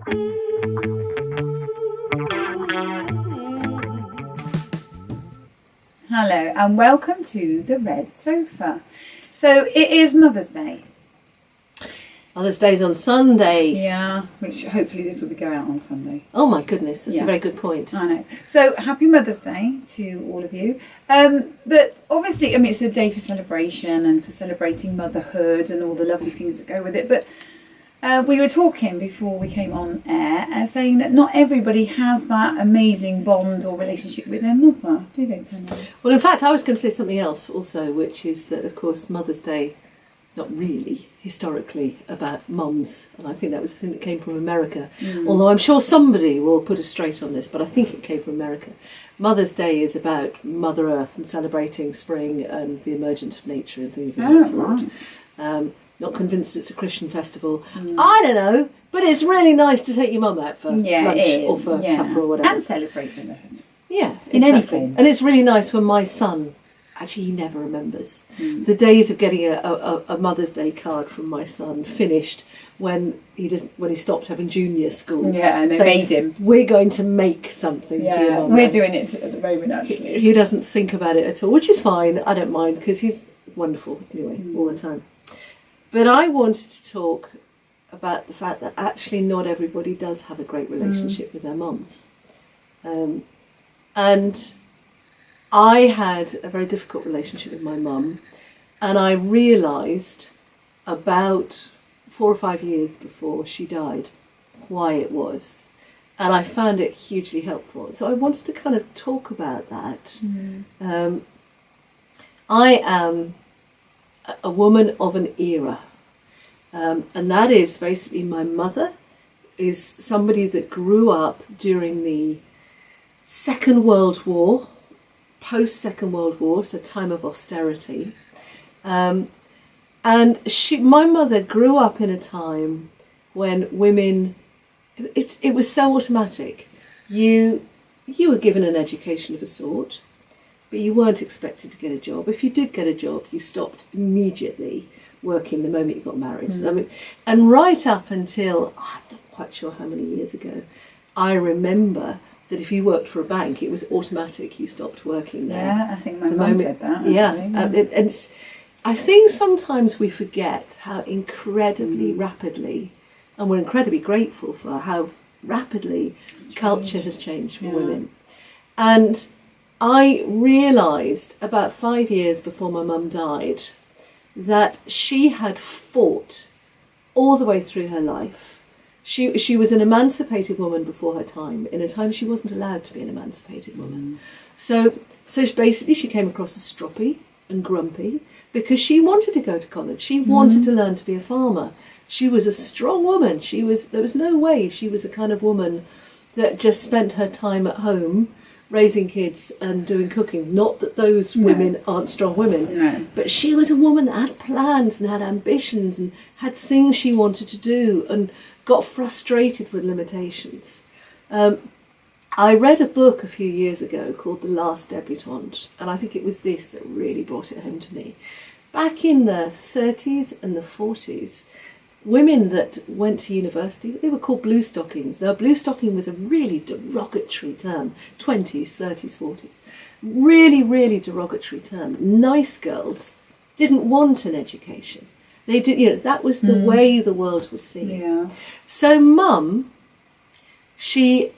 Hello and welcome to the Red Sofa. So it is Mother's Day. Mother's Day's on Sunday. Yeah, which hopefully this will be going out on Sunday. Oh my goodness, that's a very good point. I know. So happy Mother's Day to all of you. But obviously, I mean, it's a day for celebration and for celebrating motherhood and all the lovely things that go with it. But we were talking before we came on air, saying that not everybody has that amazing bond or relationship with their mother, do they, Penny? Well, in fact, I was going to say something else also, which is that, of course, Mother's Day is not really historically about mums. And I think that was the thing that came from America. Although I'm sure somebody will put us straight on this, but I think it came from America. Mother's Day is about Mother Earth and celebrating spring and the emergence of nature and things of that sort. Right. Not convinced it's a Christian festival. I don't know, but it's really nice to take your mum out for lunch or for supper or whatever. And celebrate motherhood. Yeah, in any form. And it's really nice when my son, actually he never remembers, the days of getting a Mother's Day card from my son finished when he stopped having junior school. Yeah, and they made him. We're going to make something for your mum. We're doing it at the moment, actually. He doesn't think about it at all, which is fine. I don't mind because he's wonderful anyway, all the time. But I wanted to talk about the fact that actually not everybody does have a great relationship with their mums. And I had a very difficult relationship with my mum, and I realised about 4 or 5 years before she died why it was. And I found it hugely helpful. So I wanted to kind of talk about that. I am a woman of an era, and that is basically my mother is somebody that grew up during the Second World War, post-Second World War, so time of austerity, and my mother grew up in a time when women, it was so automatic. You were given an education of a sort, but you weren't expected to get a job. If you did get a job, you stopped immediately working the moment you got married. I mean, and right up until, I'm not quite sure how many years ago, I remember that if you worked for a bank, it was automatic, you stopped working there. Yeah, I think my mum said that. And I think sometimes we forget how incredibly rapidly, and we're incredibly grateful for how rapidly culture has changed for women. And I realised about 5 years before my mum died that she had fought all the way through her life. She was an emancipated woman before her time, in a time she wasn't allowed to be an emancipated woman. So basically she came across as stroppy and grumpy because she wanted to go to college. She wanted to learn to be a farmer. She was a strong woman. There was no way she was the kind of woman that just spent her time at home raising kids and doing cooking. Not that those women aren't strong women, but she was a woman that had plans and had ambitions and had things she wanted to do and got frustrated with limitations. I read a book a few years ago called The Last Debutante, and I think it was this that really brought it home to me. Back in the 30s and the 40s, women that went to university, they were called blue stockings. Now, blue stocking was a really derogatory term, 20s, 30s, 40s. Really, really derogatory term. Nice girls didn't want an education. They did, that was the way the world was seen. Yeah. So Mum, she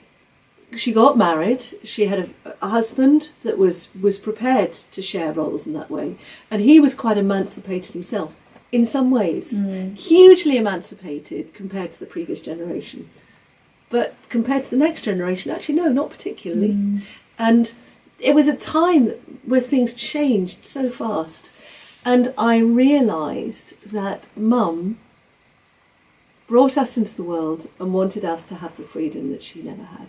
got married. She had a husband that was prepared to share roles in that way. And he was quite emancipated himself. In some ways, hugely emancipated compared to the previous generation. But compared to the next generation, actually, no, not particularly. And it was a time where things changed so fast. And I realised that Mum brought us into the world and wanted us to have the freedom that she never had.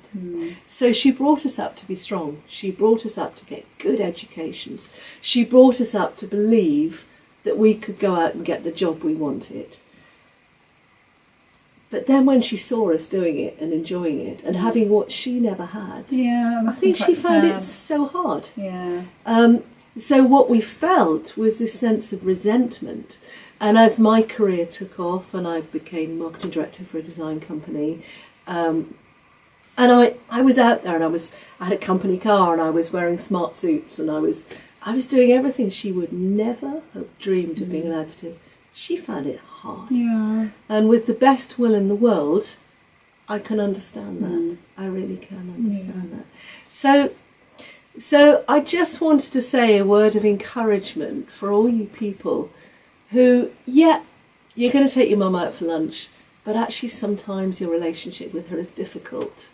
So she brought us up to be strong. She brought us up to get good educations. She brought us up to believe that we could go out and get the job we wanted. But then when she saw us doing it and enjoying it and having what she never had, I think she found it so hard. So what we felt was this sense of resentment. And as my career took off and I became marketing director for a design company, And I was out there, and I had a company car, and I was wearing smart suits, and I was doing everything she would never have dreamed of being allowed to do. She found it hard. Yeah. And with the best will in the world, I can understand that. I really can understand that. So I just wanted to say a word of encouragement for all you people who, you're going to take your mum out for lunch, but actually sometimes your relationship with her is difficult.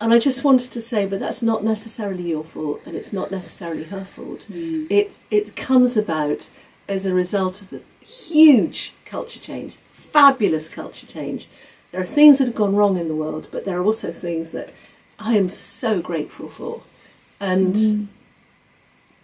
And I just wanted to say, but that's not necessarily your fault, and it's not necessarily her fault. It comes about as a result of the huge culture change, fabulous culture change. There are things that have gone wrong in the world, but there are also things that I am so grateful for. And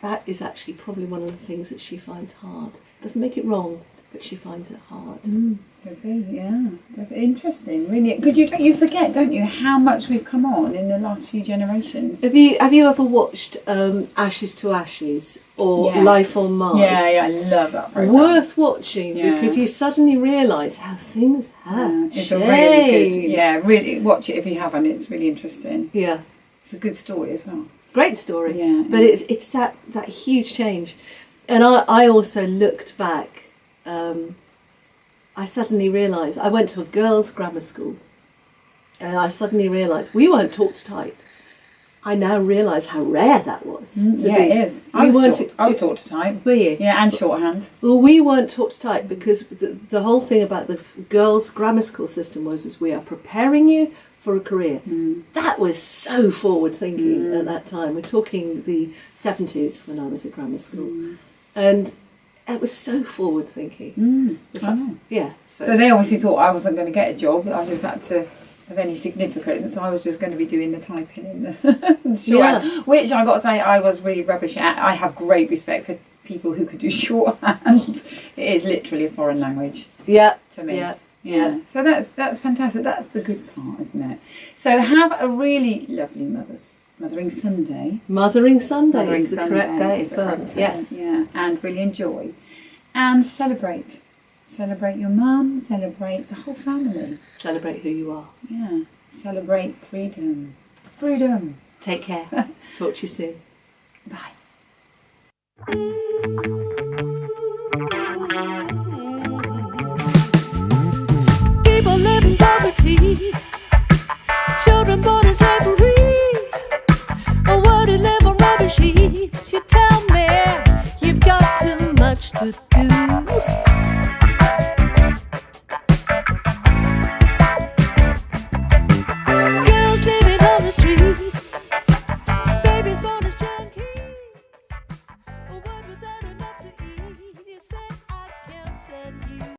that is actually probably one of the things that she finds hard. Doesn't make it wrong, but she finds it hard. Could be, yeah. Interesting, really. Because you forget, don't you, how much we've come on in the last few generations. Have you ever watched Ashes to Ashes or Life on Mars? Yeah, I love that program. Worth watching because you suddenly realise how things have changed. It's a really good, really watch it if you haven't. It's really interesting. Yeah. It's a good story as well. Great story. Yeah. But it's that huge change. And I also looked back. I suddenly realised, I went to a girls' grammar school, and I suddenly realised we weren't taught to type. I now realise how rare that was. It is. I was taught to type. Were you? Yeah, and shorthand. Well, we weren't taught to type because the whole thing about the girls' grammar school system was we are preparing you for a career. That was so forward thinking at that time. We're talking the 70s when I was at grammar school. And it was so forward thinking. I know. Yeah. So they obviously thought I wasn't going to get a job. I just had to have any significance. I was just going to be doing the typing in the shorthand, which I got to say I was really rubbish at. I have great respect for people who could do shorthand. It is literally a foreign language. Yeah. To me. Yeah. So that's fantastic. That's the good part, isn't it? So have a really lovely Mothering Sunday. Mothering Sunday is the Sunday correct day. is the correct day. Yes. Yeah, and really enjoy. And celebrate. Celebrate your mum, celebrate the whole family. Celebrate who you are. Yeah. Celebrate freedom. Freedom. Take care. Talk to you soon. Bye.